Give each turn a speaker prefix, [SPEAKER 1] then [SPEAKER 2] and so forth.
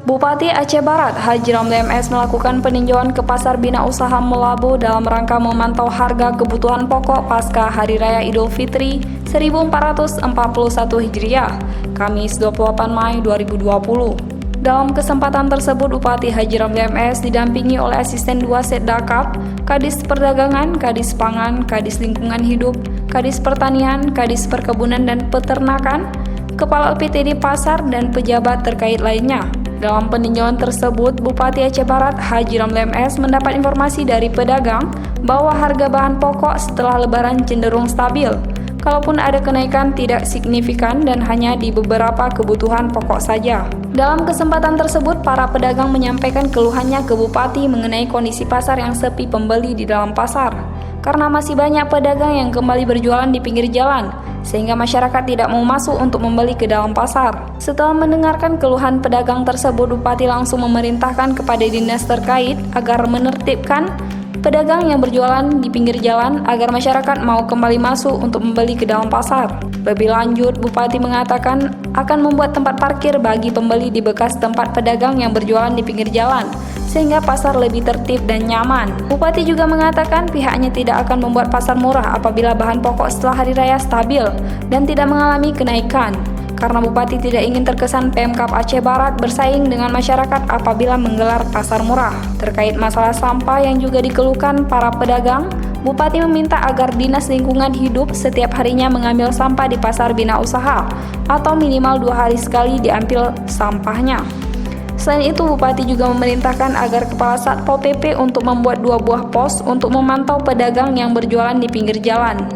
[SPEAKER 1] Bupati Aceh Barat Haji Ramli MS melakukan peninjauan ke Pasar Bina Usaha Melabu dalam rangka memantau harga kebutuhan pokok pasca Hari Raya Idul Fitri 1441 Hijriah, Kamis 28 Mei 2020. Dalam kesempatan tersebut, Bupati Haji Ramli MS didampingi oleh Asisten 2 Setdakap, Kadis Perdagangan, Kadis Pangan, Kadis Lingkungan Hidup, Kadis Pertanian, Kadis Perkebunan dan Peternakan, Kepala LPTD Pasar, dan pejabat terkait lainnya. Dalam peninjauan tersebut, Bupati Aceh Barat Haji Ramli MS mendapat informasi dari pedagang bahwa harga bahan pokok setelah Lebaran cenderung stabil. Kalaupun ada kenaikan tidak signifikan dan hanya di beberapa kebutuhan pokok saja. Dalam kesempatan tersebut, para pedagang menyampaikan keluhannya ke Bupati mengenai kondisi pasar yang sepi pembeli di dalam pasar. Karena masih banyak pedagang yang kembali berjualan di pinggir jalan, sehingga masyarakat tidak mau masuk untuk membeli ke dalam pasar. Setelah mendengarkan keluhan pedagang tersebut, Bupati langsung memerintahkan kepada dinas terkait agar menertibkan pedagang yang berjualan di pinggir jalan agar masyarakat mau kembali masuk untuk membeli ke dalam pasar. Lebih lanjut, Bupati mengatakan akan membuat tempat parkir bagi pembeli di bekas tempat pedagang yang berjualan di pinggir jalan, sehingga pasar lebih tertib dan nyaman. Bupati juga mengatakan pihaknya tidak akan membuat pasar murah apabila bahan pokok setelah hari raya stabil dan tidak mengalami kenaikan. Karena Bupati tidak ingin terkesan Pemkab Aceh Barat bersaing dengan masyarakat apabila menggelar pasar murah. Terkait masalah sampah yang juga dikeluhkan para pedagang, Bupati meminta agar Dinas Lingkungan Hidup setiap harinya mengambil sampah di Pasar Bina Usaha atau minimal 2 hari sekali diambil sampahnya. Selain itu, Bupati juga memerintahkan agar Kepala Satpol PP untuk membuat 2 buah pos untuk memantau pedagang yang berjualan di pinggir jalan.